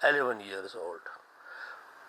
11 years old।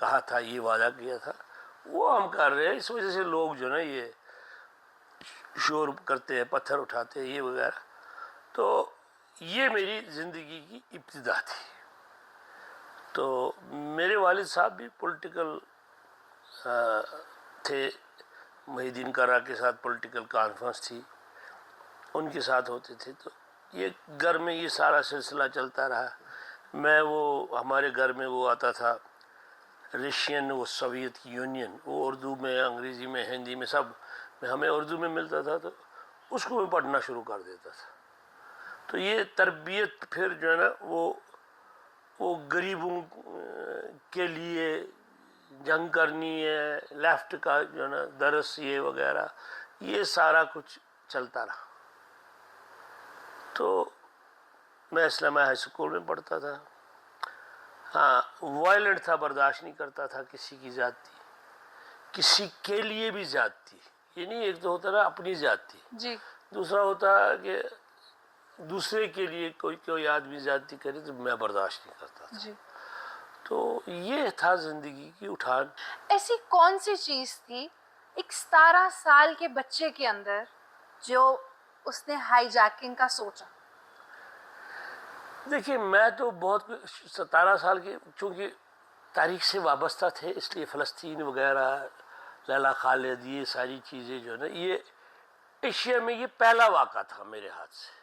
کہا تھا، یہ وعدہ کیا تھا، وہ ہم کر رہے ہیں. اس وجہ سے لوگ جو نا یہ شور کرتے ہیں، پتھر اٹھاتے ہیں یہ وغیرہ. تو یہ میری زندگی کی ابتدا تھی. تو میرے والد صاحب بھی پولیٹیکل تھے. محی الدین کرا کے ساتھ پولیٹیکل کانفرنس تھی، ان کے ساتھ ہوتے تھے. تو یہ گھر میں یہ سارا سلسلہ چلتا رہا. میں وہ ہمارے گھر میں وہ آتا تھا رشین، وہ سوویت یونین، وہ اردو میں، انگریزی میں، ہندی میں، سب میں ہمیں اردو میں ملتا تھا. تو اس کو میں پڑھنا شروع کر دیتا تھا. تو یہ تربیت پھر جو ہے نا وہ غریبوں کے لیے جنگ کرنی ہے، لیفٹ کا جو ہے نا درس یہ وغیرہ، یہ سارا کچھ چلتا رہا. تو میں اسلامیہ ہائی اسکول میں پڑھتا تھا. ہاں وائلنٹ تھا، برداشت نہیں کرتا تھا کسی کی زیادتی، کسی کے لیے بھی زیادتی. یہ نہیں، ایک تو ہوتا نا اپنی زیادتی، جی دوسرا ہوتا کہ دوسرے کے لیے کوئی آدمی زیادتی کرے تو میں برداشت نہیں کرتا تھا. جی. تو یہ تھا زندگی کی اٹھان. ایسی کون سی چیز تھی ایک 17 سال کے بچے کے اندر جو اس نے ہائی جیکنگ کا سوچا؟ دیکھیے میں تو بہت 17 سال کے چونکہ تاریخ سے وابستہ تھے، اس لیے فلسطین وغیرہ، لیلا خالد، یہ ساری چیزیں جو ہے نا، یہ ایشیا میں یہ پہلا واقعہ تھا میرے ہاتھ سے.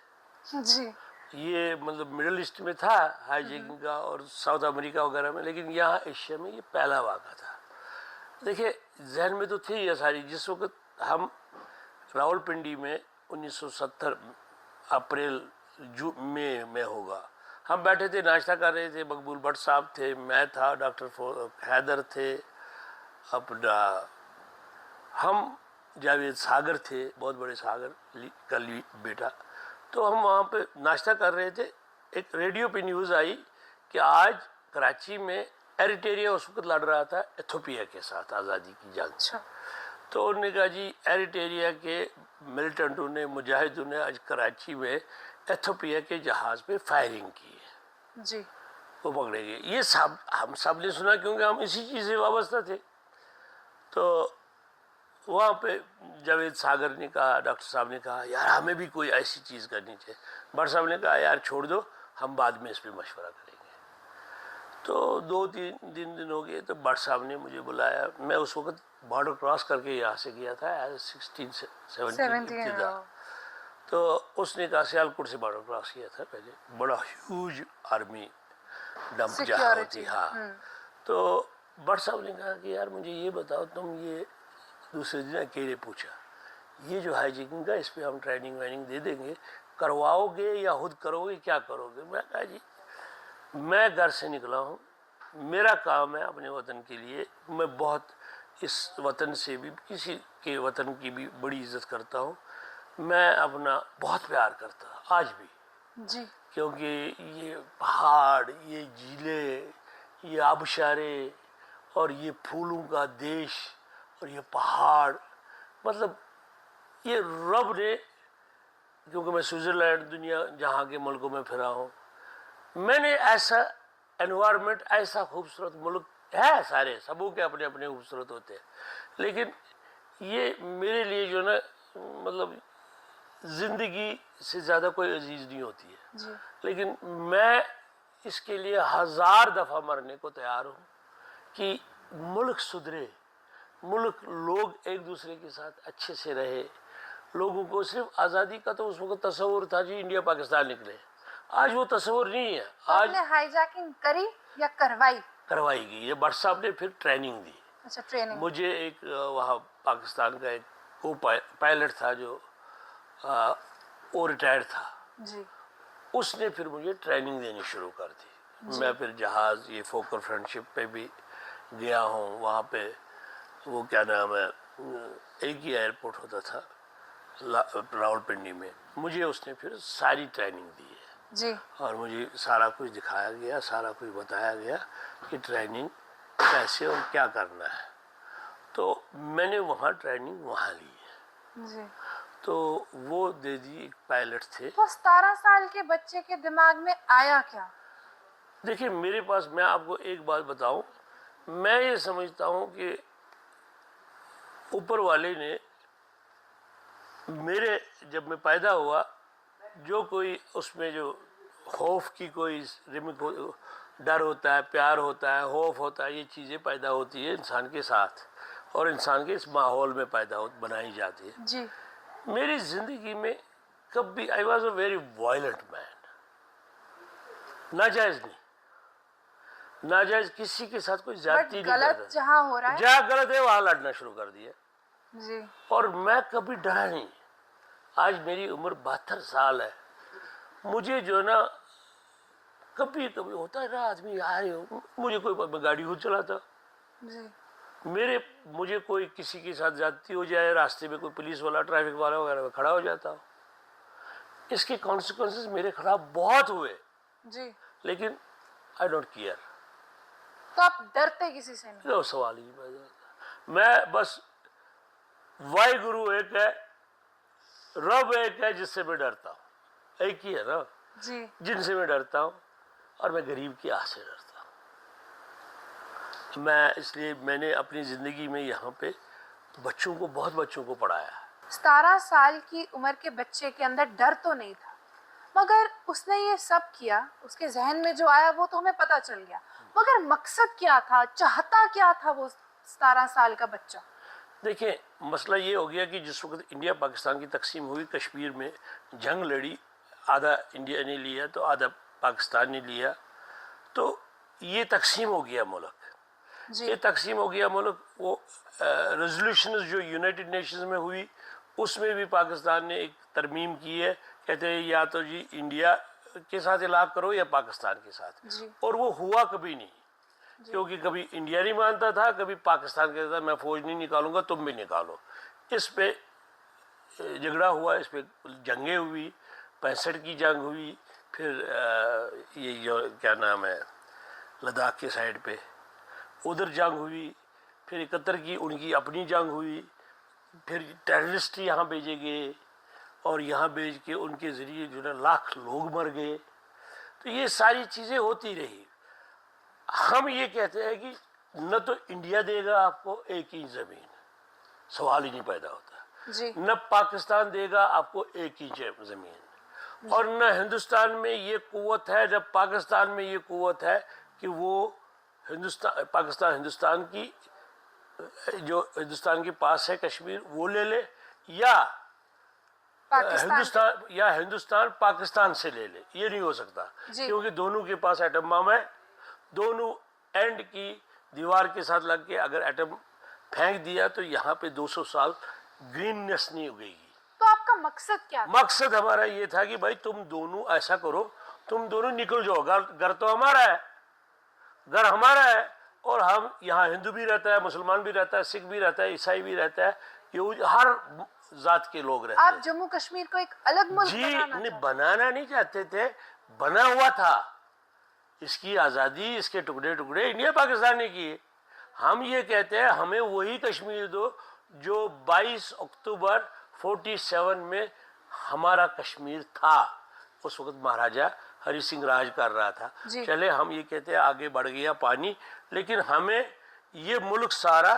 جی. یہ مطلب مڈل ایسٹ میں تھا ہائی جیکنگ کا اور ساؤتھ امریکہ وغیرہ میں، لیکن یہاں ایشیا میں یہ پہلا واقعہ تھا. دیکھیے ذہن میں تو تھی یہ ساری. جس وقت ہم راول پنڈی میں 1970 اپریل مئی میں ہوگا، ہم بیٹھے تھے ناشتہ کر رہے تھے. مقبول بٹ صاحب تھے، میں تھا، ڈاکٹر حیدر تھے، اپنا ہم جاوید ساگر تھے، بہت بڑے ساگر کا بیٹا. تو ہم وہاں پہ ناشتہ کر رہے تھے. ایک ریڈیو پہ نیوز آئی کہ آج کراچی میں ایریٹیریا اس وقت لڑ رہا تھا ایتھوپیا کے ساتھ آزادی کی جنگ. اچھا. تو انہوں نے کہا جی ایریٹیریا کے ملیٹنٹوں نے، مجاہدوں نے آج کراچی میں ایتھوپیا کے جہاز پہ فائرنگ کی ہے، جی. وہ پکڑے گئے. یہ سب ہم سب نے سنا کیونکہ ہم اسی چیز سے وابستہ تھے. تو وہاں پہ جاوید ساگر نے کہا، ڈاکٹر صاحب نے کہا یار ہمیں بھی کوئی ایسی چیز کرنی چاہیے. بٹ صاحب نے کہا یار چھوڑ دو، ہم بعد میں اس پہ مشورہ کریں گے. تو 2-3 دن ہو گئے. تو بٹ صاحب نے مجھے بلایا. میں اس وقت بارڈر کراس کر کے یہاں سے گیا تھا ایز 16-17 ابتدا. تو اس نے کہا سیالکوٹ سے بارڈر کراس کیا تھا پہلے، بڑا ہیوج آرمی ڈمپ جہاں ہوتی. ہاں. تو بٹ صاحب نے کہا کہ یار مجھے یہ بتاؤ، تم یہ دوسرے دن اکیلے پوچھا، یہ جو ہائی جیکنگ کا اس پہ ہم ٹریننگ ویننگ دے دیں گے، کرواؤ گے یا خود کرو گے، کیا کرو گے؟ میں کہا جی میں گھر سے نکلا ہوں، میرا کام ہے اپنے وطن کے لیے. میں بہت اس وطن سے بھی، کسی کے وطن کی بھی بڑی عزت کرتا ہوں. میں اپنا بہت پیار کرتا ہوں آج بھی. جی. کیونکہ یہ پہاڑ، یہ جھیلیں، یہ آبشارے اور یہ پھولوں کا دیش اور یہ پہاڑ، مطلب یہ رب نے، کیونکہ میں سوئٹزرلینڈ دنیا جہاں کے ملکوں میں پھرا ہوں، میں نے ایسا انوائرمنٹ، ایسا خوبصورت ملک ہے. سارے سبوں کے اپنے اپنے خوبصورت ہوتے ہیں، لیکن یہ میرے لیے جو نا مطلب زندگی سے زیادہ کوئی عزیز نہیں ہوتی ہے. جی. لیکن میں اس کے لیے 1000 دفعہ مرنے کو تیار ہوں کہ ملک سدھرے، ملک، لوگ ایک دوسرے کے ساتھ اچھے سے رہے. لوگوں کو صرف آزادی کا تو اس وقت تصور تھا جی انڈیا پاکستان نکلے. آج وہ تصور نہیں ہے. آج آپ نے ہائی جیکنگ کری یا کروائی؟ کروائی گئی. یہ بٹ صاحب نے پھر ٹریننگ دی. اچھا. ٹریننگ. مجھے ایک وہاں پاکستان کا ایک کو پائلٹ تھا جو وہ ریٹائر تھا. جی. اس نے پھر مجھے ٹریننگ دینی شروع کر دی. میں پھر جہاز، یہ فوکر فرینڈشپ پہ بھی گیا ہوں. وہاں پہ وہ کیا نام ہے، ایک ہی ایئرپورٹ ہوتا تھا راول پنڈی میں. مجھے اس نے پھر ساری ٹریننگ دی ہے. جی. اور مجھے سارا کچھ دکھایا گیا، سارا کچھ بتایا گیا کہ ٹریننگ کیسے اور کیا کرنا ہے. تو میں نے وہاں ٹریننگ وہاں لی ہے. جی. تو وہ دے دی. ایک پائلٹ تھے. تو 17 سال کے بچے کے دماغ میں آیا کیا؟ دیکھیے میرے پاس، میں آپ کو ایک بات بتاؤں میں یہ سمجھتا ہوں کہ اوپر والے نے میرے جب میں پیدا ہوا جو کوئی اس میں جو خوف کی کوئی ڈر ہوتا ہے، پیار ہوتا ہے، خوف ہوتا ہے، یہ چیزیں پیدا ہوتی ہے انسان کے ساتھ اور انسان کے اس ماحول میں بنائی جاتی ہے. جی میری زندگی میں کبھی I was a very violent man. ناجائز نہیں، ناجائز کسی کے ساتھ کوئی بٹ زیادتی نہیں غلط کرتا. جہاں ہو رہا ہے. جہاں غلط ہے وہاں لڑنا شروع کر دیا. جی اور میں کبھی ڈرا نہیں. آج میری عمر 72 سال ہے. مجھے جو ہے نا کبھی کبھی ہوتا ہے نا آدمی مجھے کوئی میں گاڑی خود چلاتا، جی مجھے کوئی کسی کے ساتھ زیادتی ہو جائے، راستے میں کوئی پولیس والا ٹریفک والا وغیرہ میں کھڑا ہو جاتا ہوں. اس کے کانسیکوینسز میرے خلاف بہت ہوئے، جی. لیکن آئی ڈونٹ کیئر. تو آپ ڈرتے کسی سے نہیں؟ وہ سوال ہی نہیں پیدا ہوتا. میں بس وائی گرو ایک ہے، رب ایک ہے جس سے میں ڈرتا ہوں. ایک ہی ہے نا جی جن سے میں ڈرتا ہوں، اور میں غریب کی آہ سے ڈرتا ہوں. میں اس لیے میں نے اپنی زندگی میں یہاں پہ بہت بچوں کو پڑھایا. 17 سال کی عمر کے بچے کے اندر ڈر تو نہیں تھا، مگر اس نے یہ سب کیا، اس کے ذہن میں جو آیا وہ تو ہمیں پتہ چل گیا، مگر مقصد کیا تھا، چاہتا کیا تھا وہ 17 سال کا بچہ؟ دیکھیں مسئلہ یہ ہو گیا کہ جس وقت انڈیا پاکستان کی تقسیم ہوئی، کشمیر میں جنگ لڑی، آدھا انڈیا نے لیا تو آدھا پاکستان نے لیا، تو یہ تقسیم ہو گیا ملک. جی یہ تقسیم ہو گیا ملک. وہ ریزولوشنز جو یونائٹڈ نیشنز میں ہوئی اس میں بھی پاکستان نے ایک ترمیم کی ہے، کہتے ہیں یا تو جی انڈیا کے ساتھ علاقہ کرو یا پاکستان کے ساتھ. جی اور وہ ہوا کبھی نہیں، کیونکہ کبھی انڈیا نہیں مانتا تھا، کبھی پاکستان کہتا تھا میں فوج نہیں نکالوں گا، تم بھی نکالو. اس پہ جھگڑا ہوا، اس پہ جنگیں ہوئی. 65 کی جنگ ہوئی، پھر یہ جو کیا نام ہے لداخ کے سائڈ پہ ادھر جنگ ہوئی، پھر 71 کی ان کی اپنی جنگ ہوئی، پھر ٹیررسٹ یہاں بھیجے گئے اور یہاں بھیج کے ان کے ذریعے جو ہے لاکھ لوگ مر گئے. تو یہ ساری چیزیں ہوتی رہی. ہم یہ کہتے ہیں کہ نہ تو انڈیا دے گا آپ کو ایک انچ زمین، سوال ہی نہیں پیدا ہوتا، جی نہ پاکستان دے گا آپ کو ایک انچ زمین، اور نہ ہندوستان میں یہ قوت ہے، نہ پاکستان میں یہ قوت ہے کہ وہ ہندوستان کی جو ہندوستان کے پاس ہے کشمیر وہ لے لے، یا ہندوستان پاکستان سے لے لے. یہ نہیں ہو سکتا، جی کیونکہ دونوں کے پاس ایٹم بم ہے. دونوں اینڈ کی دیوار کے ساتھ لگ کے اگر ایٹم پھینک دیا تو یہاں پہ 200 سال گریننس نہیں اگے گی. تو آپ کا مقصد کیا تھا؟ مقصد ہمارا یہ تھا کہ بھائی تم دونوں ایسا کرو، تم دونوں نکل جاؤ. گھر تو ہمارا ہے، گھر ہمارا ہے، اور ہم یہاں ہندو بھی رہتا ہے، مسلمان بھی رہتا ہے، سکھ بھی رہتا ہے، عیسائی بھی رہتا ہے، یہ ہر ذات کے لوگ رہتے آپ ہیں. جموں کشمیر کو ایک الگ ملک جی بنانا نہیں، چاہتے؟ بنانا نہیں چاہتے تھے، بنا ہوا تھا. اس کی آزادی، اس کے ٹکڑے ٹکڑے انڈیا پاکستان نے کیے. ہم یہ کہتے ہیں ہمیں وہی کشمیر دو جو 22 اکتوبر 47 میں ہمارا کشمیر تھا. اس وقت مہاراجہ ہری سنگھ راج کر رہا تھا. جی چلے ہم یہ کہتے ہیں آگے بڑھ گیا پانی، لیکن ہمیں یہ ملک سارا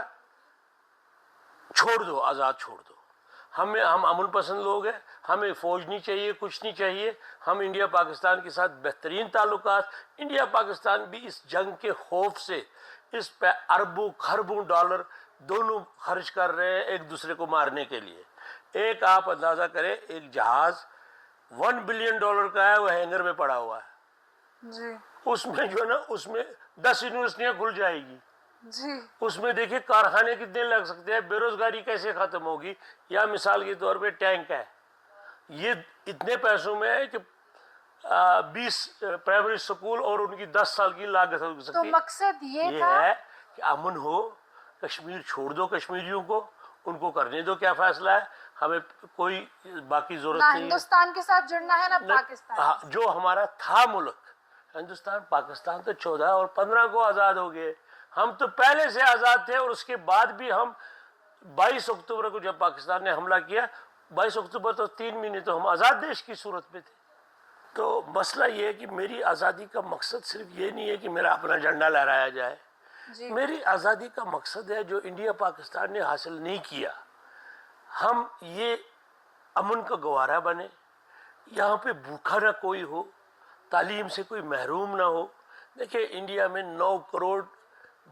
چھوڑ دو، آزاد چھوڑ دو. ہم امن پسند لوگ ہیں، ہمیں فوج نہیں چاہیے، کچھ نہیں چاہیے. ہم انڈیا پاکستان کے ساتھ بہترین تعلقات. انڈیا پاکستان بھی اس جنگ کے خوف سے اس پہ اربوں خربوں ڈالر دونوں خرچ کر رہے ہیں ایک دوسرے کو مارنے کے لیے. ایک آپ اندازہ کریں، ایک جہاز $1 بلین کا ہے، وہ ہینگر میں پڑا ہوا ہے. جی اس میں جو ہے نا اس میں 10 یونیورسٹیاں کھل جائے گی. جی اس میں دیکھیں کارخانے کتنے لگ سکتے ہیں، بے روزگاری کیسے ختم ہوگی. یا مثال کے طور پہ ٹینک ہے، یہ اتنے پیسوں میں ہے کہ 20 پرائمری سکول اور ان کی 10 سال کی لاگت ہو تو سکتی ہے. مقصد یہ یہ تھا ہے کہ امن ہو، کشمیر چھوڑ دو کشمیریوں کو، ان کو کرنے دو کیا فیصلہ ہے، ہمیں کوئی باقی ضرورت نہ نہیں ہے. ہندوستان کے ساتھ جڑنا ہے نہ پاکستان. جو ہمارا تھا ملک ہندوستان، پاکستان تو 14 اور 15 کو آزاد ہو گئے. ہم تو پہلے سے آزاد تھے، اور اس کے بعد بھی ہم 22 اکتوبر کو جب پاکستان نے حملہ کیا، 22 اکتوبر تو 3 مہینے تو ہم آزاد دیش کی صورت میں تھے. تو مسئلہ یہ ہے کہ میری آزادی کا مقصد صرف یہ نہیں ہے کہ میرا اپنا جھنڈا لہرایا جائے، جی میری آزادی کا مقصد ہے جو انڈیا پاکستان نے حاصل نہیں کیا. ہم یہ امن کا گوارا بنے, یہاں پہ بھوکا نہ کوئی ہو, تعلیم سے کوئی محروم نہ ہو. دیکھیں انڈیا میں 9 کروڑ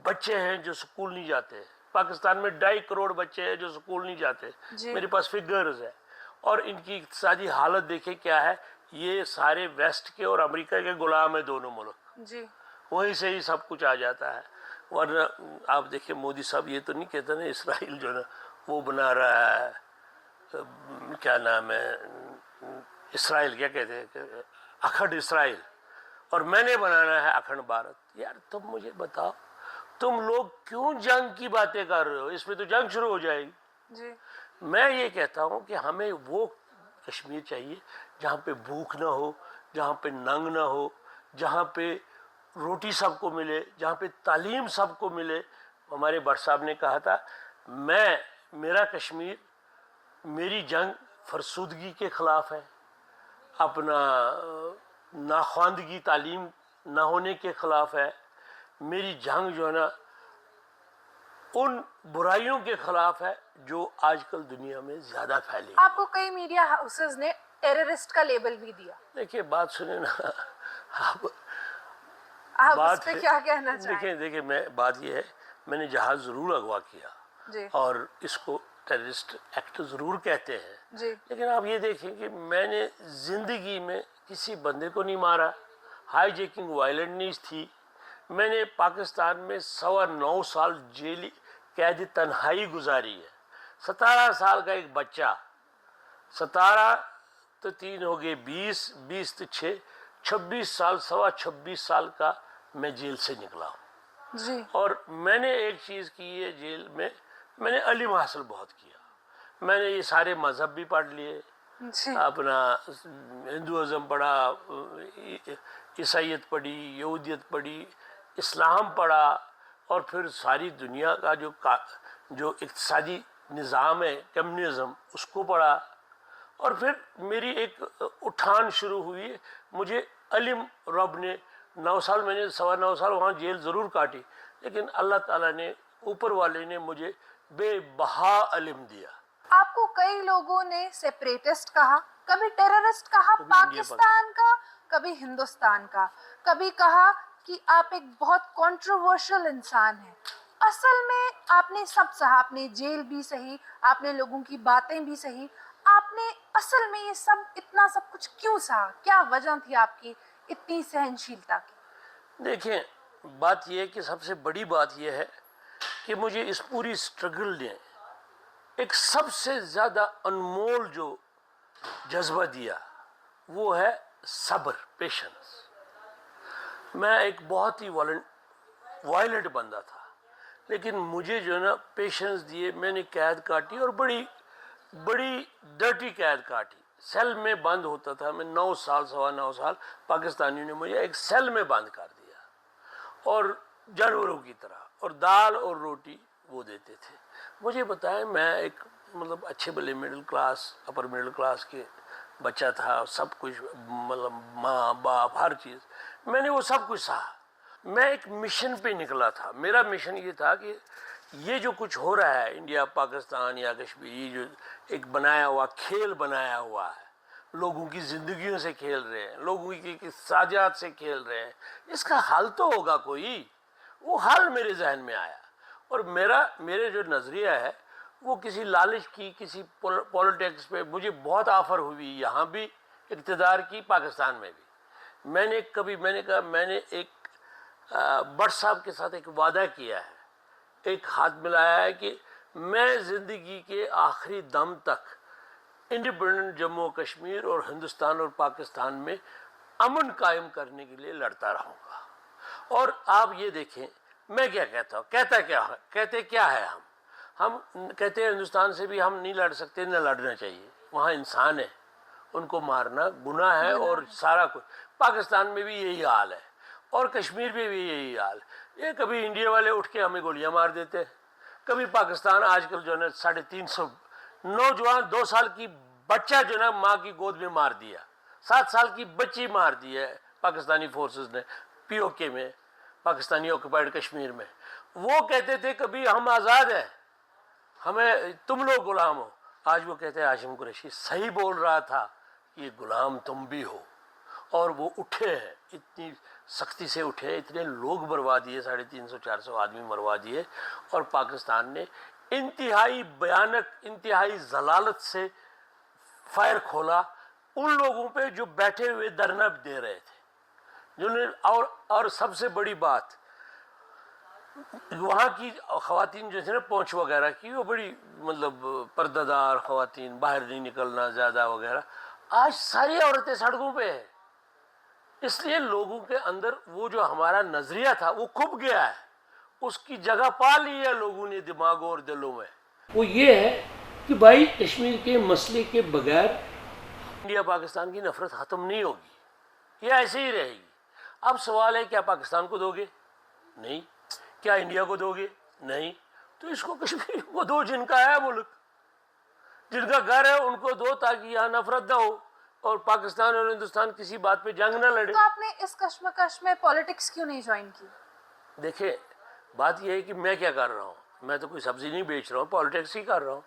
بچے ہیں جو سکول نہیں جاتے, پاکستان میں 2.5 کروڑ بچے ہیں جو سکول نہیں جاتے. جی میرے پاس فگرز ہے, اور ان کی اقتصادی حالت دیکھیں کیا ہے. یہ سارے ویسٹ کے اور امریکہ کے غلام ہیں دونوں ملک, جی وہیں سے ہی سب کچھ آ جاتا ہے. ورنہ آپ دیکھیں مودی صاحب یہ تو نہیں کہتے نا اسرائیل جو نا وہ بنا رہا ہے, کیا نام ہے, اسرائیل کیا کہتے ہیں, اکھنڈ اسرائیل, اور میں نے بنانا ہے اکھنڈ بھارت. یار تم مجھے بتاؤ, تم لوگ کیوں جنگ کی باتیں کر رہے ہو؟ اس میں تو جنگ شروع ہو جائے گی. جی میں یہ کہتا ہوں کہ ہمیں وہ کشمیر چاہیے جہاں پہ بھوک نہ ہو, جہاں پہ ننگ نہ ہو, جہاں پہ روٹی سب کو ملے, جہاں پہ تعلیم سب کو ملے. ہمارے بٹ صاحب نے کہا تھا میرا کشمیر, میری جنگ فرسودگی کے خلاف ہے, اپنا ناخواندگی تعلیم نہ ہونے کے خلاف ہے. میری جنگ جو ہے نا ان برائیوں کے خلاف ہے جو آج کل دنیا میں زیادہ پھیلی. آپ کو کئی میڈیا ہاؤسز نے ٹیررسٹ کا لیبل بھی دیا, دیکھیے بات سنیں نا آپ, آپ اس بات پہ کیا کہنا چاہیں؟ دیکھیں میں بات یہ ہے, میں نے جہاز ضرور اغوا کیا جی اور اس کو ٹیررسٹ ایکٹ ضرور کہتے ہیں, جی لیکن آپ یہ دیکھیں کہ میں نے زندگی میں کسی بندے کو نہیں مارا, ہائی جیکنگ وائلنٹ نہیں تھی. میں نے پاکستان میں 9.25 سال جیلی قید تنہائی گزاری ہے. 17 سال کا ایک بچہ, 17 تو 3 ہو گئے 20, 20 تو 6, 26 سال, 26.25 سال کا میں جیل سے نکلا ہوں. جی اور میں نے ایک چیز کی ہے جیل میں نے علم حاصل بہت کیا. میں نے یہ سارے مذہب بھی پڑھ لیے, جی اپنا ہندوازم پڑھا, عیسائیت پڑھی, یہودیت پڑھی, اسلام پڑھا, اور پھر ساری دنیا کا جو اقتصادی نظام ہے کمیونزم اس کو پڑھا. اور پھر میری ایک اٹھان شروع ہوئی. مجھے علم رب نے 9 سال, میں نے 9.25 سال وہاں جیل ضرور کاٹی, لیکن اللہ تعالیٰ نے, اوپر والے نے مجھے بے بہا علم دیا. آپ کو کئی لوگوں نے سیپریٹسٹ کہا, کبھی ٹیررسٹ کہا کبھی انڈیا پاکستان کا, کبھی ہندوستان کا, کبھی کہا کہ آپ ایک بہت کنٹروورشل انسان ہیں. اصل میں آپ نے سب سہا, آپ نے جیل بھی سہی, آپ نے لوگوں کی باتیں بھی سہی, آپ نے اصل میں یہ سب اتنا سب کچھ کیوں سہا؟ کیا وجہ تھی آپ کی اتنی سہنشیلتا کی؟ دیکھیں بات یہ ہے کہ سب سے بڑی بات یہ ہے کہ مجھے اس پوری سٹرگل نے ایک سب سے زیادہ انمول جو جذبہ دیا وہ ہے صبر, پیشنس. میں ایک بہت ہی وائلنٹ بندہ تھا, لیکن مجھے جو ہے نا پیشنس دیے. میں نے قید کاٹی, اور بڑی ڈرٹی قید کاٹی. سیل میں بند ہوتا تھا میں 9 سال, 9.25 سال. پاکستانیوں نے مجھے ایک سیل میں بند کر دیا, اور جانوروں کی طرح, اور دال اور روٹی وہ دیتے تھے. مجھے بتائیں, میں ایک مطلب اچھے بلے middle class, upper middle class کے بچہ تھا, سب کچھ مطلب ماں باپ ہر چیز, میں نے وہ سب کچھ سہا. میں ایک مشن پہ نکلا تھا. میرا مشن یہ تھا کہ یہ جو کچھ ہو رہا ہے انڈیا پاکستان یا کشمیر, یہ جو ایک بنایا ہوا کھیل بنایا ہوا ہے, لوگوں کی زندگیوں سے کھیل رہے ہیں, لوگوں کی ساجات سے کھیل رہے ہیں, اس کا حل تو ہوگا کوئی. وہ حل میرے ذہن میں آیا, اور میرے جو نظریہ ہے وہ کسی لالچ کی, کسی پولیٹکس پہ مجھے بہت آفر ہوئی, یہاں بھی اقتدار کی, پاکستان میں بھی. میں نے کہا میں نے ایک بٹ صاحب کے ساتھ ایک وعدہ کیا ہے, ایک ہاتھ ملایا ہے کہ میں زندگی کے آخری دم تک انڈیپینڈنٹ جموں و کشمیر اور ہندوستان اور پاکستان میں امن قائم کرنے کے لیے لڑتا رہوں گا. اور آپ یہ دیکھیں میں کیا کہتا ہوں, کہتے کیا ہے, ہم کہتے ہیں ہندوستان سے بھی ہم نہیں لڑ سکتے, نہ لڑنا چاہیے, وہاں انسان ہے, ان کو مارنا گناہ ہے, اور سارا کچھ. پاکستان میں بھی یہی حال ہے, اور کشمیر میں بھی یہی حال. یہ کبھی انڈیا والے اٹھ کے ہمیں گولیاں مار دیتے, کبھی پاکستان آج کل جو ہے نا 350 نوجوان 2 سال کی بچہ جو ہے نا ماں کی گود میں مار دیا, 7 سال کی بچی مار دی ہے پاکستانی فورسز نے, POK میں, پاکستانی آکوپائڈ کشمیر میں. وہ کہتے تھے کبھی ہم آزاد ہیں, ہمیں تم لوگ غلام ہو. آج وہ کہتے ہیں ہاشم قریشی صحیح بول رہا تھا, یہ غلام تم بھی ہو. اور وہ اٹھے ہیں, اتنی سختی سے اٹھے, اتنے لوگ مروا دیے, 350-400 آدمی مروا دیے, اور پاکستان نے انتہائی بھیانک, انتہائی ضلالت سے فائر کھولا ان لوگوں پہ جو بیٹھے ہوئے دھرنا دے رہے تھے, جنہوں نے اور سب سے بڑی بات, وہاں کی خواتین جو تھے نا پونچھ وغیرہ کی, وہ بڑی مطلب پردہ دار خواتین, باہر نہیں نکلنا زیادہ وغیرہ, آج ساری عورتیں سڑکوں پہ ہیں. اس لیے لوگوں کے اندر وہ جو ہمارا نظریہ تھا وہ کھپ گیا ہے, اس کی جگہ پا لی ہے لوگوں نے دماغوں اور دلوں میں. وہ یہ ہے کہ بھائی کشمیر کے مسئلے کے بغیر انڈیا پاکستان کی نفرت ختم نہیں ہوگی, یہ ایسے ہی رہے گی. اب سوال ہے کیا پاکستان کو دو گے؟ نہیں. کیا انڈیا کو دو گے؟ نہیں. تو اس کو کشمیر کو دو, جن کا ہے ملک, جن کا گھر ہے ان کو دو, تاکہ یہاں نفرت نہ ہو اور پاکستان اور ہندوستان کسی بات پہ جنگ نہ لڑے. تو آپ نے اس کشمکش میں پالیٹکس کیوں نہیں جوائن کی؟ دیکھیں بات یہ ہے کہ میں کیا کر رہا ہوں, میں تو کوئی سبزی نہیں بیچ رہا ہوں, پالیٹکس ہی کر رہا ہوں.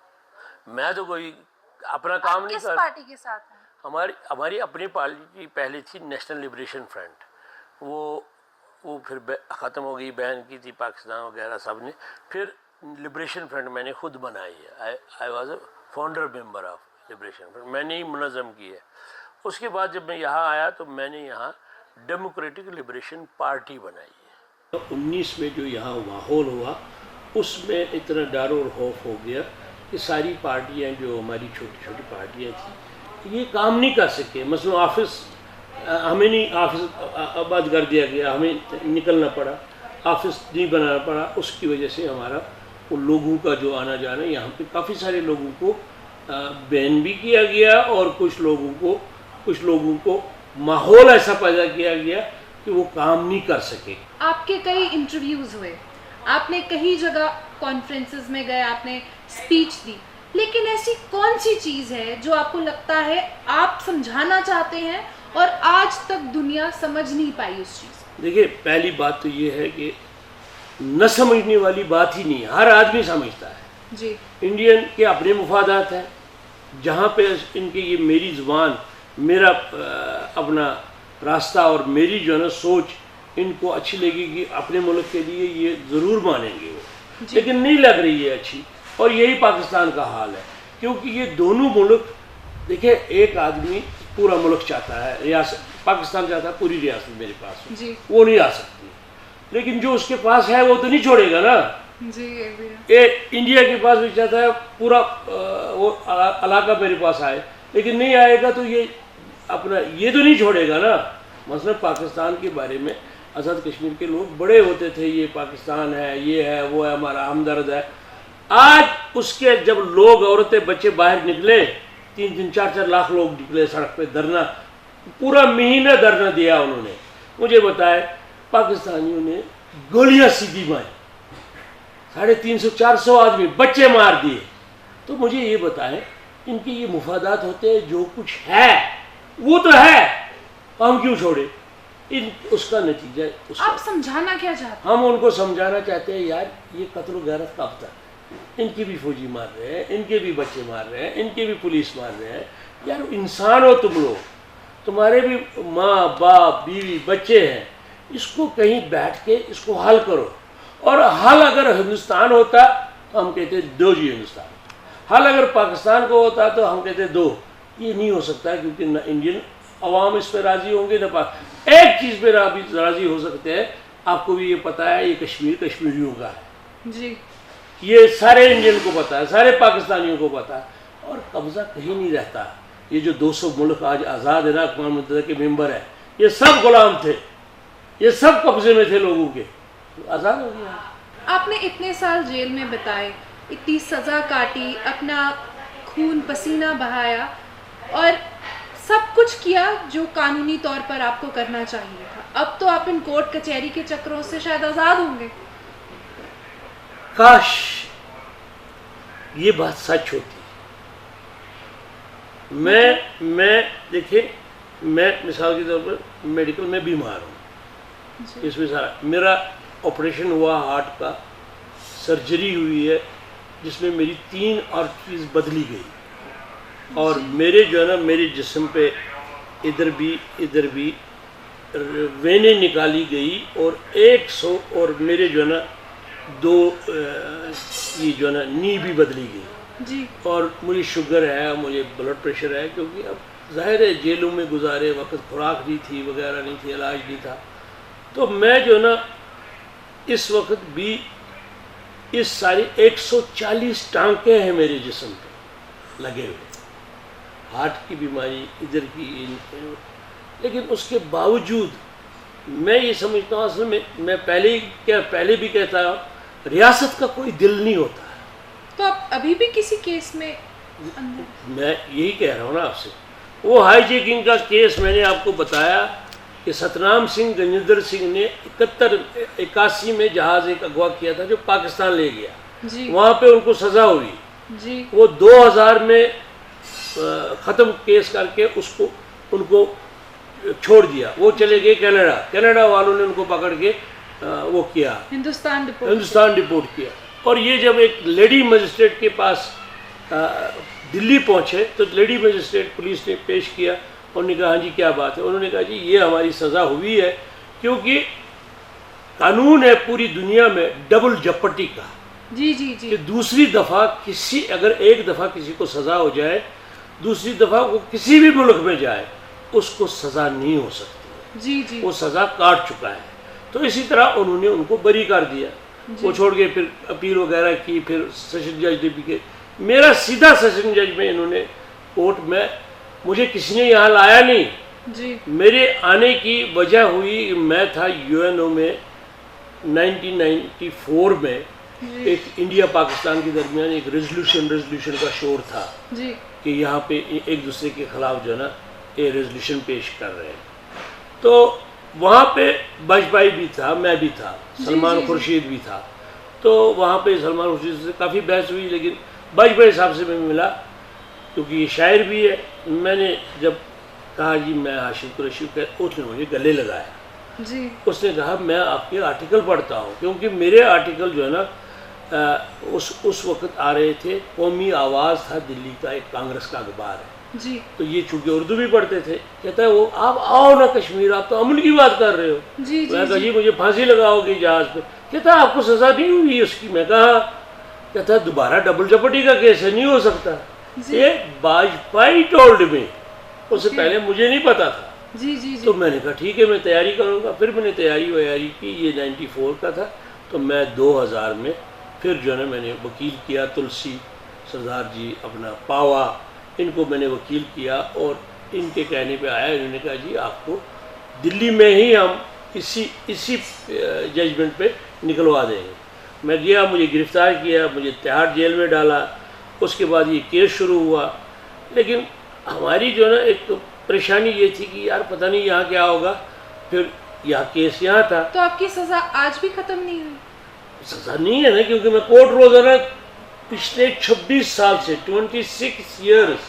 میں تو کوئی اپنا کام نہیں کس کر. پارٹی کے ساتھ ہیں؟ ہماری اپنی پارٹی پہلے تھی نیشنل لبریشن فرنٹ, وہ پھر ختم ہو گئی, بین کی تھی پاکستان وغیرہ سب نے. پھر لبریشن فرنٹ میں نے خود بنائی ہے, آئی was a founder member of liberation front, میں نے ہی منظم کی ہے. اس کے بعد جب میں یہاں آیا تو میں نے یہاں ڈیموکریٹک لبریشن پارٹی بنائی ہے. 19 میں جو یہاں ماحول ہوا اس میں اتنا ڈر اور خوف ہو گیا کہ ساری پارٹیاں جو ہماری چھوٹی چھوٹی پارٹیاں تھیں یہ کام نہیں کر سکے. مثلا آفس ہمیں نہیں, آفس آباد کر دیا گیا, ہمیں نکلنا پڑا, آفس نہیں بنانا پڑا. اس کی وجہ سے ہمارا ان لوگوں کا جو آنا جانا, یہاں پہ کافی سارے لوگوں کو بین بھی کیا گیا, اور کچھ لوگوں کو ماحول ایسا پیدا کیا گیا کہ وہ کام نہیں کر سکے. آپ کے کئی انٹرویوز ہوئے, آپ نے کئی جگہ کانفرنسز میں گئے, آپ نے اسپیچ دی, لیکن ایسی کون سی چیز ہے جو آپ کو لگتا ہے آپ سمجھانا چاہتے ہیں اور آج تک دنیا سمجھ نہیں پائی اس چیز؟ دیکھیے پہلی بات تو یہ ہے کہ نہ سمجھنے والی بات ہی نہیں, ہر آدمی سمجھتا ہے. جی, انڈین کے اپنے مفادات ہیں, جہاں پہ ان کی یہ میری زبان, میرا اپنا راستہ اور میری جو ہے نا سوچ ان کو اچھی لگے گی, اپنے ملک کے لیے یہ ضرور مانیں گے وہ, لیکن نہیں لگ رہی ہے اچھی. اور یہی پاکستان کا حال ہے, کیونکہ یہ دونوں ملک, دیکھیں ایک آدمی پورا ملک چاہتا ہے, ریاست پاکستان چاہتا ہے پوری ریاست میرے پاس, جی, وہ نہیں آ سکتی, لیکن جو اس کے پاس ہے وہ تو نہیں چھوڑے گا نا. جی, انڈیا کے پاس بھی چاہتا ہے پورا وہ علاقہ میرے پاس آئے, لیکن نہیں آئے گا تو یہ اپنا یہ تو نہیں چھوڑے گا نا. مثلا پاکستان کے بارے میں آزاد کشمیر کے لوگ بڑے ہوتے تھے, یہ پاکستان ہے, یہ ہے, وہ ہے, ہمارا ہمدرد ہے. آج اس کے جب لوگ, عورتیں, بچے باہر نکلے, 3-4 لاکھ لوگ نکلے سڑک پہ دھرنا, پورا مہینہ دھرنا دیا انہوں نے. مجھے بتائے پاکستانیوں نے گولیاں سیدھی ماری, 350-400 آدمی, بچے مار دیے. تو مجھے یہ بتائیں ان کے یہ مفادات ہوتے ہیں, جو کچھ ہے وہ تو ہے, ہم کیوں چھوڑے؟ اس کا نتیجہ آپ سمجھانا کیا چاہتے ہیں؟ ہم ان کو سمجھانا چاہتے ہیں یار یہ قتل و غارت کب تک, ان کے بھی فوجی مار رہے ہیں, ان کے بھی بچے مار رہے ہیں, ان کے بھی پولیس مار رہے ہیں. یار انسان ہو تم لوگ, تمہارے بھی ماں باپ بیوی بچے ہیں, اس کو کہیں بیٹھ کے اس کو حل کرو. اور حل اگر ہندوستان ہوتا ہم کہتے دو جی ہندوستان, حل اگر پاکستان کو ہوتا تو ہم کہتے دو. یہ نہیں ہو سکتا کیونکہ نہ انڈین عوام اس پہ راضی ہوں گے نہ ایک چیز پہ راضی ہو سکتے ہیں. آپ کو بھی یہ پتہ ہے یہ کشمیر کشمیریوں کا ہے, جی, یہ سارے انڈین کو پتہ ہے, سارے پاکستانیوں کو پتہ ہے. اور قبضہ کہیں نہیں رہتا. یہ جو 200 ملک آج آزاد ہے نا, اقوام متحدہ کے ممبر ہیں, یہ سب غلام تھے, یہ سب قبضے میں تھے لوگوں کے, آزاد ہو گیا. آپ نے اتنے سال جیل میں بتائے, اتنی سزا کاٹی, اپنا خون پسینہ بہایا اور سب کچھ کیا جو قانونی طور پر آپ کو کرنا چاہیے تھا. اب تو آپ ان کورٹ کچہری کے چکروں سے شاید آزاد ہوں گے. کاش یہ بات سچ ہوتی. میں دیکھیں, میں مثال کے طور پر میڈیکل میں بیمار ہوں, اس میں سارا میرا آپریشن ہوا ہارٹ کا سرجری ہوئی ہے جس میں میری 3 آرٹریز بدلی گئی اور میرے جو ہے نا میرے جسم پہ ادھر بھی وینیں نکالی گئی اور 100 اور میرے جو ہے نا 2 یہ جو ہے نا نی بھی بدلی گئی جی اور مجھے شوگر ہے, مجھے بلڈ پریشر ہے, کیونکہ اب ظاہر ہے جیلوں میں گزارے وقت خوراک نہیں تھی وغیرہ نہیں تھی, علاج نہیں تھا. تو میں جو ہے نا اس وقت بھی اس ساری 140 ٹانکے ہیں میرے جسم پہ لگے ہوئے, ہارٹ کی بیماری ادھر کی, لیکن اس کے باوجود میں یہ سمجھتا ہوں اصل میں پہلے بھی کہتا ہوں ریاست کا کوئی دل نہیں ہوتا ہے. تو آپ ابھی بھی کسی کیس میں میں یہی کہہ رہا ہوں نا آپ سے, وہ ہائی جیکنگ کا کیس میں نے آپ کو بتایا کہ ستنام سنگھ گجیندر سنگھ نے 81 میں جہاز ایک اغوا کیا تھا جو پاکستان لے گیا, جی وہاں پہ ان کو سزا ہوئی, جی وہ 2000 میں ختم کیس کر کے ان کو چھوڑ دیا, وہ چلے گئے کینیڈا والوں نے ان کو پکڑ کے وہ کیا ہندوستان ڈپورٹ کیا. اور یہ جب ایک لیڈی مجسٹریٹ کے پاس دلی پہنچے تو لیڈی مجسٹریٹ پولیس نے پیش کیا, انہوں نے کہا ہاں جی کیا بات ہے, انہوں نے کہا جی یہ ہماری سزا ہوئی ہے کیونکہ قانون ہے پوری دنیا میں ڈبل جپٹی کا, جی جی جی کہ دوسری دفعہ اگر ایک دفعہ کسی کو سزا ہو جائے, دوسری دفعہ وہ کسی بھی ملک میں جائے اس کو سزا نہیں ہو سکتی, جی جی وہ سزا کاٹ چکا ہے. تو اسی طرح انہوں نے ان کو بری کر دیا, وہ چھوڑ کے پھر اپیل وغیرہ کی, پھر سیشن جج نے بھی کہ میرا سیدھا سیشن جج میں انہوں نے کورٹ میں, مجھے کسی نے یہاں لایا نہیں, جی میرے آنے کی وجہ ہوئی میں تھا UNO میں 1994 میں, ایک انڈیا پاکستان کے درمیان ایک ریزولوشن کا شور تھا جی کہ یہاں پہ ایک دوسرے کے خلاف جو ہے نا یہ ریزولوشن پیش کر رہے ہیں. تو وہاں پہ باجپائی بھی تھا, میں بھی تھا, سلمان خورشید بھی تھا. تو وہاں پہ سلمان خورشید سے کافی بحث ہوئی, لیکن باجپائی صاحب سے میں ملا کیونکہ یہ شاعر بھی ہے. میں نے جب کہا جی میں حاشم قریشی کا, اس نے مجھے گلے لگایا, جی اس نے کہا میں آپ کے آرٹیکل پڑھتا ہوں, کیونکہ میرے آرٹیکل جو ہے نا اس وقت آ رہے تھے, قومی آواز تھا دلی کا, ایک کانگریس کا اخبار ہے, جی تو یہ چونکہ اردو بھی پڑھتے تھے, کہتا ہے وہ آپ آؤ نا کشمیر, آپ تو امن کی بات کر رہے ہو. جی میں کہا جی مجھے پھانسی لگاؤ گی جہاز پہ, کہتا ہے آپ کو سزا نہیں ہوئی اس کی. میں کہا, کہتا ہے دوبارہ ڈبل جپٹی کا کیس ہے, نہیں ہو سکتا. یہ باجپائی ٹولڈ میں, اس سے پہلے مجھے نہیں پتا تھا. جی جی تو میں نے کہا ٹھیک ہے میں تیاری کروں گا. پھر میں نے تیاری کی, یہ 94 کا تھا, تو میں 2000 میں پھر جو ہے نا میں نے وکیل کیا, تلسی سردار جی اپنا پاوا, ان کو میں نے وکیل کیا اور ان کے کہنے پہ آیا. انہوں نے کہا جی آپ کو دلی میں ہی ہم اسی ججمنٹ پہ نکلوا دیں گے. میں گیا, مجھے گرفتار کیا, مجھے تہاڑ جیل میں ڈالا. اس کے بعد یہ کیس شروع ہوا, لیکن ہماری جو ہے نا ایک پریشانی یہ تھی کہ یار پتہ نہیں یہاں کیا ہوگا. پھر یہاں کیس یہاں تھا. تو آپ کی سزا آج بھی ختم نہیں ہوئی؟ سزا نہیں ہے نا, کیونکہ میں کورٹ روزانہ پچھلے 26 سال سے 26 ایئرس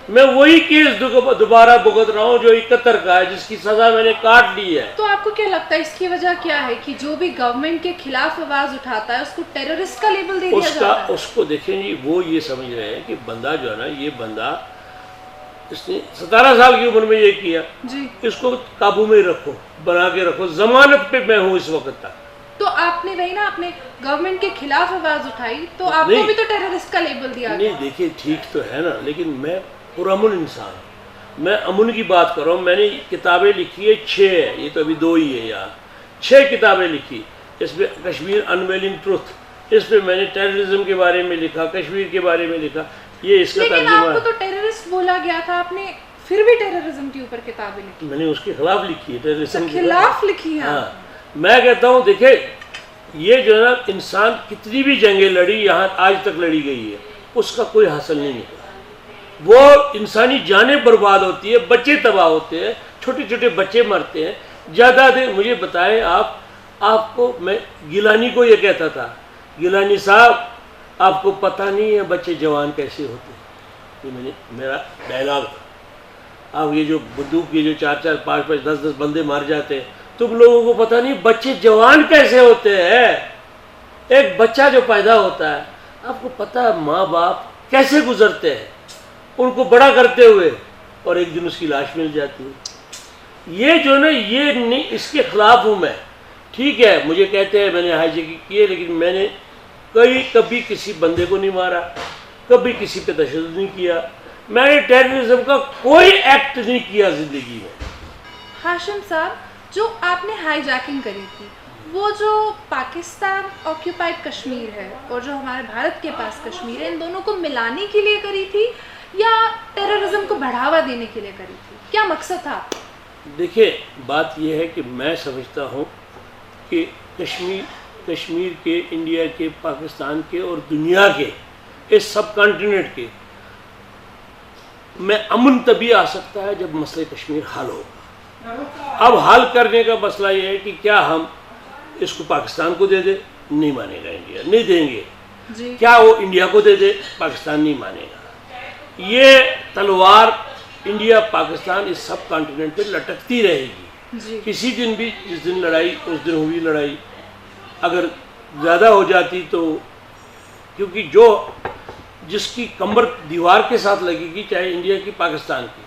میں وہی کیس دوبارہ بھگت رہا ہوں جو 71 کا ہے, جس کی سزا میں نے کاٹ لی ہے. تو آپ کو کیا لگتا ہے اس کی وجہ کیا ہے کہ جو بھی گورنمنٹ کے خلاف آواز اٹھاتا ہے اس کو ٹیررسٹ کا لیبل دے دیا جاتا ہے؟ اس کو دیکھیں جی, وہ یہ سمجھ رہے ہیں کہ بندہ جو ہے نا, یہ بندہ اس نے 17 سال کی عمر میں یہ کیا, جی اس کو قابو میں رکھو, بنا کے رکھو, ضمانت پہ میں ہوں اس وقت تک. تو آپ نے وہی نا اپنے گورنمنٹ کے خلاف آواز اٹھائی, تو آپ کو بھی تو ٹیررسٹ کا لیبل دیا گیا. نہیں دیکھیے ٹھیک تو ہے نا, لیکن میں پرامن انسان ہوں, میں امن کی بات کر رہا ہوں. میں نے کتابیں لکھی ہے 6 ہے, یہ تو ابھی 2 ہی ہے یہاں, 6 کتابیں لکھی. اس میں کشمیر انویلنگ ٹروتھ, اس پہ میں نے ٹیررزم کے بارے میں لکھا, کشمیر کے بارے میں لکھا. یہ اس کا لیکن ترجمہ آپ کو تو ٹیررسٹ بولا گیا تھا, آپ نے پھر بھی ٹیررزم کے اوپر کتابیں لکھی. میں نے اس کے خلاف لکھی ہے, ٹیررزم کے خلاف لکھی ہے. ہاں, میں کہتا ہوں دیکھیں یہ جو ہے نا انسان کتنی بھی جنگیں لڑی یہاں آج تک لڑی گئی ہے, اس کا کوئی حاصل نہیں نکلا. وہ انسانی جانیں برباد ہوتی ہے, بچے تباہ ہوتے ہیں, چھوٹے چھوٹے بچے مرتے ہیں. جائیداد مجھے بتائیں آپ کو, میں گیلانی کو یہ کہتا تھا, گیلانی صاحب آپ کو پتہ نہیں ہے بچے جوان کیسے ہوتے ہیں. یہ میرا ڈائلاگ تھا. اب یہ جو بندوق کے جو 4-4, 5-5, 10-10 بندے مار جاتے ہیں, تم لوگوں کو پتہ نہیں بچے جوان کیسے ہوتے ہیں. ایک بچہ جو پیدا ہوتا ہے آپ کو پتہ ہے ماں باپ کیسے گزرتے ہیں ان کو بڑا کرتے ہوئے، اور ایک دن اس کی لاش مل جاتی ہے. یہ جو نا یہ نہیں، اس کے خلاف ہوں میں. ٹھیک ہے مجھے کہتے ہیں میں نے ہائی جیکنگ کی ہے، لیکن میں نے کبھی کسی بندے کو نہیں مارا، کبھی کسی پہ تشدد نہیں کیا، میں نے ٹیررزم کا کوئی ایکٹ نہیں کیا زندگی میں. ہاشم صاحب، جو آپ نے ہائی جیکنگ کری تھی وہ جو پاکستان آکیوپائڈ کشمیر ہے اور جو ہمارے بھارت کے پاس کشمیر ہے، ان دونوں کو ملانے کے لیے کری تھی یا ٹیررزم کو بڑھاوا دینے کے لیے کری تھی؟ کیا مقصد تھا؟ دیکھیں بات یہ ہے کہ میں سمجھتا ہوں کہ کشمیر کے، انڈیا کے، پاکستان کے اور دنیا کے اس سب کانٹیننٹ کے میں امن تبھی آ سکتا ہے جب مسئلہ کشمیر حل ہوگا. اب حل کرنے کا مسئلہ یہ ہے کہ کیا ہم اس کو پاکستان کو دے دیں؟ نہیں مانے گا انڈیا، نہیں دیں گے. جی. کیا وہ انڈیا کو دے دے؟ پاکستان نہیں مانے گا. یہ تلوار انڈیا پاکستان اس سب کانٹیننٹ پہ لٹکتی رہے گی. جی. کسی دن بھی جس دن لڑائی اس دن ہوئی لڑائی، اگر زیادہ ہو جاتی تو، کیونکہ جس کی کمر دیوار کے ساتھ لگے گی چاہے انڈیا کی پاکستان کی،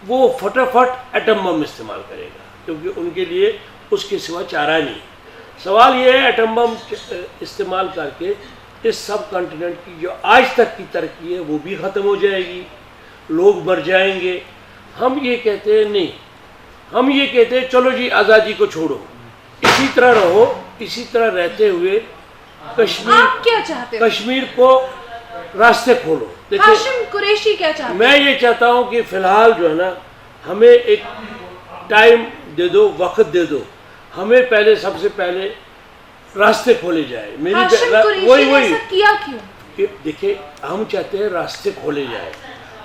وہ فٹافٹ ایٹم بم استعمال کرے گا، کیونکہ ان کے لیے اس کے سوا چارہ نہیں. سوال یہ ہے ایٹم بم استعمال کر کے اس سب کانٹیننٹ کی جو آج تک کی ترقی ہے وہ بھی ختم ہو جائے گی، لوگ مر جائیں گے. ہم یہ کہتے ہیں نہیں، ہم یہ کہتے ہیں چلو جی آزادی کو چھوڑو، اسی طرح رہو، اسی طرح رہتے ہوئے آپ کیا چاہتے ہیں؟ کشمیر کو راستے کھولو. ہاشم قریشی کیا چاہتے ہیں؟ میں یہ چاہتا ہوں کہ فی الحال جو ہے نا ہمیں ایک ٹائم دے دو، وقت دے دو، ہمیں پہلے سب سے پہلے راستے کھولے جائے. ہاشم قریشی نے ایسا کیا کیوں؟ کہ دیکھیں ہم چاہتے ہیں راستے کھولے جائے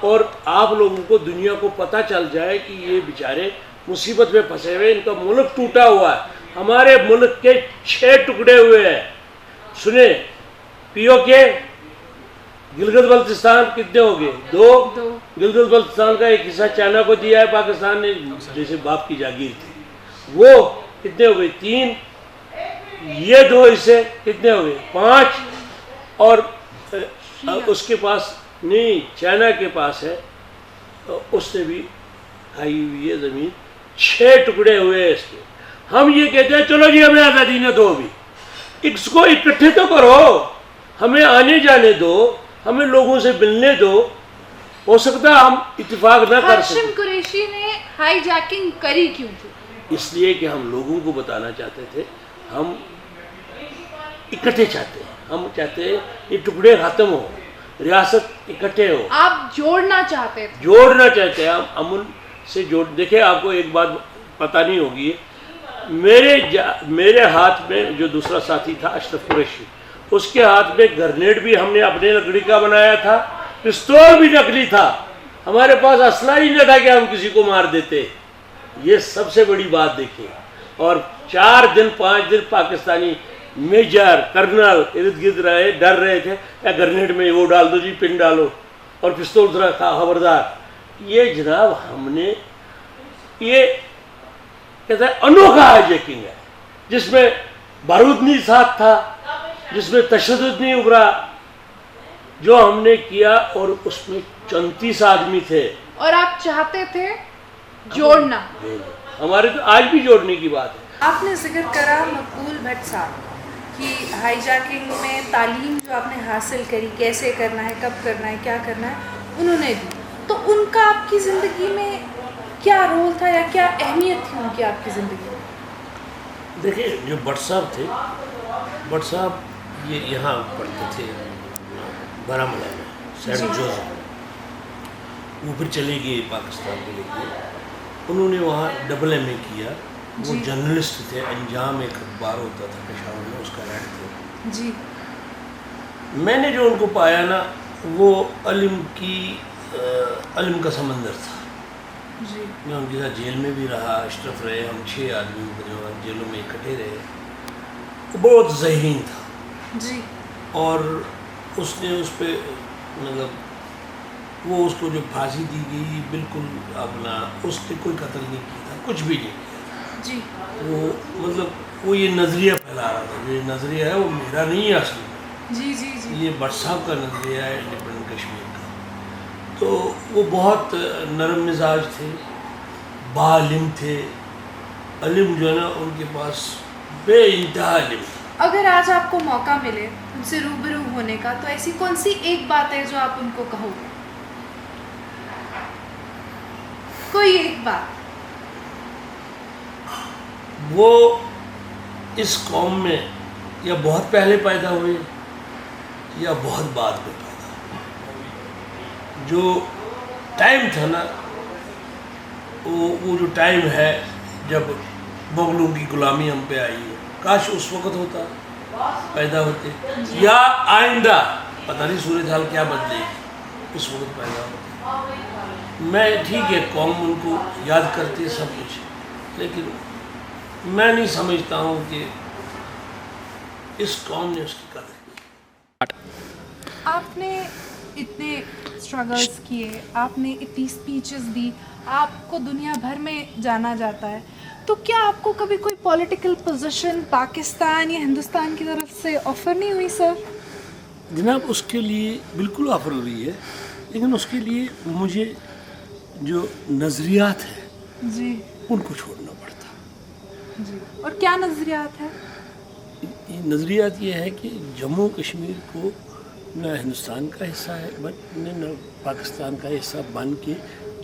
اور آپ لوگوں کو، دنیا کو پتہ چل جائے کہ یہ بیچارے مصیبت میں پھنسے ہوئے، ان کا ملک ٹوٹا ہوا ہے. ہمارے ملک کے 6 ٹکڑے ہوئے ہیں. سنیں، پی او کے گلگت بلتستان کتنے ہو گئے؟ 2. گلگت بلتستان کا ایک حصہ چائنا کو دیا ہے پاکستان نے، جیسے باپ کی جاگیر تھی. وہ کتنے ہو گئے؟ 3. یہ 2 حصے کتنے ہو گئے؟ 5. اور اس کے پاس نہیں، چائنا کے پاس ہے، اس نے بھی کھائی ہوئی ہے زمین. 6 ٹکڑے ہوئے ہیں اس کے. ہم یہ کہتے ہیں چلو جی ہمیں آزادی نہ دو، ابھی اس کو اکٹھے تو کرو، ہمیں آنے جانے دو، ہمیں لوگوں سے ملنے دو. ہو سکتا ہے ہم اتفاق نہ کر سکیں. ہاشم قریشی نے ہائی جیکنگ کری کیوں تھی؟ اس لیے کہ ہم لوگوں کو بتانا چاہتے تھے ہم اکٹھے چاہتے ہیں، ہم چاہتے ہیں یہ ٹکڑے ختم ہو، ریاست اکٹھے ہو. آپ جوڑنا چاہتے تھے؟ جوڑنا چاہتے ہیں ہم، امن سے جوڑ. دیکھیں آپ کو ایک بات پتہ نہیں ہوگی، میرے ہاتھ میں جو دوسرا ساتھی تھا اشرف قریشی، اس کے ہاتھ میں گرنیڈ بھی ہم نے اپنے لکڑی کا بنایا تھا، پستول بھی نکلی تھا. ہمارے پاس اسلحہ ہی نہ تھا کہ ہم کسی کو مار دیتے. یہ سب سے بڑی بات دیکھیں. اور 4 دن 5 دن پاکستانی میجر کرنل ارد گرد رہے، ڈر رہے تھے یا گرنیڈ میں وہ ڈال دو جی، پن ڈالو اور پستول ذرا خبردار. یہ جناب ہم نے یہ کہتا ہے انوکھا ہائی جیکنگ ہے، جس میں بارود نہیں ساتھ تھا، جس میں تشدد نہیں ابھرا. جو ہم نے کیا، اور اس میں 34 آدمی تھے. اور آپ چاہتے تھے جوڑنا؟ ہمارے تو آج بھی جوڑنے کی بات ہے. آپ نے ذکر کرا مقبول بھٹ صاحب کہ ہائی جیکنگ میں تعلیم جو آپ نے حاصل کری، کیسے کرنا ہے، کب کرنا ہے، کیا کرنا ہے، انہوں نے دی. تو ان کا آپ کی زندگی میں کیا رول تھا یا کیا اہمیت تھی ان کی آپ کی زندگی میں؟ دیکھیں جو بٹ صاحب تھے، بٹ صاحب یہ یہاں پڑھتے تھے بارہمولہ میں، سینٹ جوزف. وہ پھر چلے گئے پاکستان کے لیے. انہوں نے وہاں ڈبل ایم اے کیا. وہ جرنلسٹ تھے. انجام ایک اخبار ہوتا تھا پشاور میں، اس کا ہیڈ تھے. جی. میں نے جو ان کو پایا نا، وہ علم کا سمندر تھا. جی. میں ان کے ساتھ جیل میں بھی رہا، اشرف رہے، ہم 6 آدمی جیلوں میں اکٹھے رہے. وہ بہت ذہین تھا. جی. اور اس نے اس پہ مطلب وہ اس کو جو پھانسی دی گئی بالکل اپنا، اس نے کوئی قتل نہیں کیا تھا، کچھ بھی نہیں کیا. جی وہ مطلب وہ یہ نظریہ پھیلا رہا تھا. یہ نظریہ ہے وہ میرا نہیں ہے اصل میں, جی جی جی یہ بٹ صاحب کا نظریہ ہے انڈیپینڈنٹ کشمیر کا. تو وہ بہت نرم مزاج تھے, بعلم تھے. علم جو ہے نا ان کے پاس بے انتہا علم. اگر آج آپ کو موقع ملے ان سے روبرو ہونے کا تو ایسی کون سی ایک بات ہے جو آپ ان کو کہو گے؟ کوئی ایک بات. وہ اس قوم میں یا بہت پہلے پیدا ہوئے یا بہت بعد میں پیدا ہوئے. جو ٹائم تھا نا وہ جو ٹائم ہے جب مغلوں کی غلامی ہم پہ آئی ہے, کاش اس وقت ہوتا پیدا ہوتے, یا آئندہ پتہ نہیں صورتحال کیا بدلے گی اس وقت پیدا ہوتے. میں ٹھیک ہے قوم ان کو یاد کرتی ہے سب کچھ, لیکن میں نہیں سمجھتا ہوں کہ اس قوم نے اس کی قدر کی. آپ نے اتنے اسٹرگلس کیے, آپ نے اتنی اسپیچز دی, آپ کو دنیا بھر میں جانا جاتا ہے, تو کیا آپ کو کبھی کوئی پولیٹیکل پوزیشن پاکستان یا ہندوستان کی طرف سے آفر نہیں ہوئی سر؟ جناب اس کے لیے بالکل آفر ہو رہی ہے, لیکن اس کے لیے مجھے جو نظریات ہیں جی ان کو چھوڑنا پڑتا. جی, اور کیا نظریات ہے؟ نظریات یہ ہے کہ جموں کشمیر کو نہ ہندوستان کا حصہ ہے بٹ نہ پاکستان کا حصہ بن کے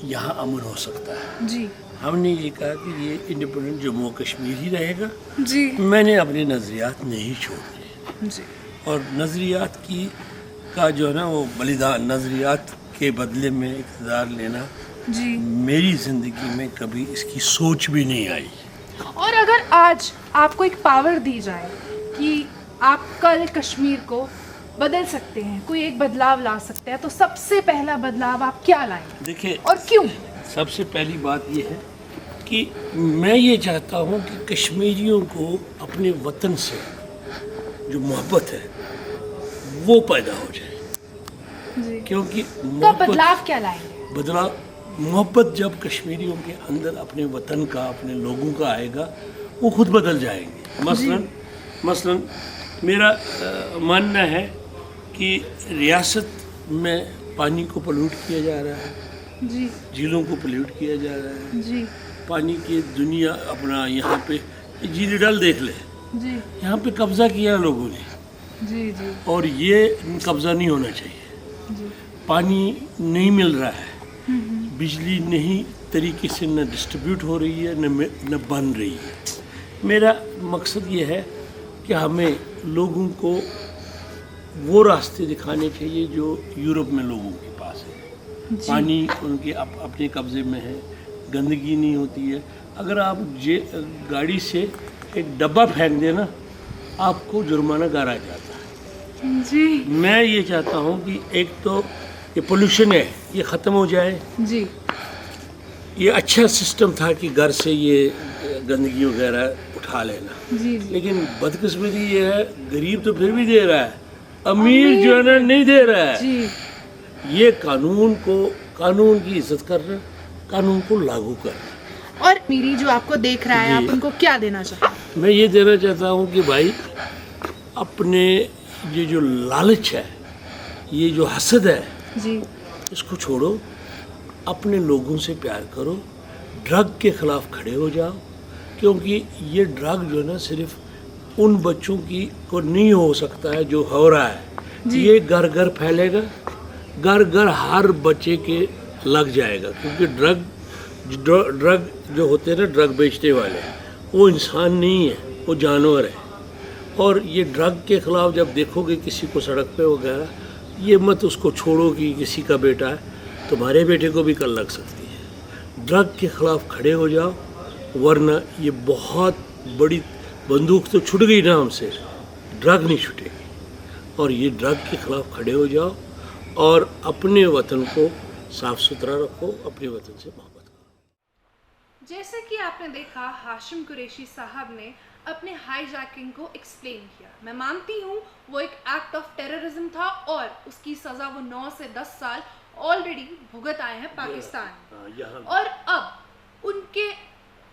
یہاں امن ہو سکتا ہے. جی ہم نے یہ کہا کہ یہ انڈیپینڈنٹ جموں کشمیر ہی رہے گا. جی میں نے اپنے نظریات نہیں چھوڑے, جی اور نظریات کی کا جو ہے نا وہ بلیدان, نظریات کے بدلے میں اقتدار لینا جی. میری زندگی میں کبھی اس کی سوچ بھی نہیں آئی. اور اگر آج آپ کو ایک پاور دی جائے کہ آپ کل کشمیر کو بدل سکتے ہیں, کوئی ایک بدلاؤ لا سکتے ہیں, تو سب سے پہلا بدلاؤ آپ کیا لائیں گے دیکھیں, اور کیوں؟ سب سے پہلی بات یہ ہے کہ میں یہ چاہتا ہوں کہ کشمیریوں کو اپنے وطن سے جو محبت ہے وہ پیدا ہو جائے. جی, کیونکہ تو آپ بدلاؤ کیا لائیں گے؟ محبت جب کشمیریوں کے اندر اپنے وطن کا, اپنے لوگوں کا آئے گا, وہ خود بدل جائیں گے. مثلاً میرا ماننا ہے کہ ریاست میں پانی کو پلیوٹ کیا جا رہا ہے, جی جھیلوں کو پلیوٹ کیا جا رہا ہے, جی پانی کی دنیا اپنا یہاں پہ جھیل ڈل دیکھ لے, جی یہاں پہ قبضہ کیا لوگوں نے, جی جی اور یہ قبضہ نہیں ہونا چاہیے. جی پانی نہیں مل رہا ہے, بجلی نہیں طریقے سے نہ ڈسٹریبیوٹ ہو رہی ہے نہ بن رہی ہے. میرا مقصد یہ ہے کہ ہمیں لوگوں کو وہ راستے دکھانے چاہیے جو یورپ میں لوگوں کے پاس ہے. پانی ان کے اپنے قبضے میں ہے, گندگی نہیں ہوتی ہے. اگر آپ گاڑی سے ایک ڈبہ پھینک دیں نا, آپ کو جرمانہ گار آ جاتا ہے. جی میں یہ چاہتا ہوں کہ ایک تو یہ پولوشن ہے یہ ختم ہو جائے. جی یہ اچھا سسٹم تھا کہ گھر سے یہ گندگی وغیرہ اٹھا لینا, جی لیکن بدقسمتی یہ ہے غریب تو پھر بھی دے رہا ہے, امیر جو ہے نا نہیں دے رہا ہے. جی یہ قانون کی عزت کرنا, قانون کو لاگو کرنا. اور میری جو آپ کو دیکھ رہا ہے, آپ ان کو کیا دینا چاہتے ہیں؟ میں یہ دینا چاہتا ہوں کہ بھائی اپنے یہ جو لالچ ہے, یہ جو حسد ہے, جی اس کو چھوڑو, اپنے لوگوں سے پیار کرو, ڈرگ کے خلاف کھڑے ہو جاؤ. کیونکہ یہ ڈرگ جو ہے نا صرف ان بچوں کی کو نہیں ہو سکتا ہے جو ہو رہا ہے, یہ گھر گھر پھیلے گا, گھر گھر ہر بچے کے لگ جائے گا. کیونکہ ڈرگ جو ہوتے ہیں نا, ڈرگ بیچنے والے, وہ انسان نہیں ہے, وہ جانور ہے. اور یہ ڈرگ کے خلاف جب دیکھو گے کسی کو سڑک پہ وغیرہ, یہ مت اس کو چھوڑو کہ کسی کا بیٹا ہے, تمہارے بیٹے کو بھی کل لگ سکتی ہے. ڈرگ کے خلاف کھڑے ہو جاؤ, ورنہ یہ بہت بڑی بندوق تو چھٹ گئی نا ہم سے, ڈرگ نہیں چھٹے گی. اور یہ ڈرگ کے خلاف کھڑے ہو جاؤ اور اپنے وطن کو صاف ستھرا رکھو, اپنے وطن سے محبت کرو. جیسے کہ آپ نے دیکھا ہاشم قریشی صاحب نے اپنے ہائی جیکنگ کو ایکسپلین کیا. میں مانتی ہوں وہ ایک ایکٹ آف ٹیررزم تھا اور اس کی سزا وہ 9 سے 10 سال آلریڈی بھگت آئے ہیں پاکستان میں. اور اب ان کے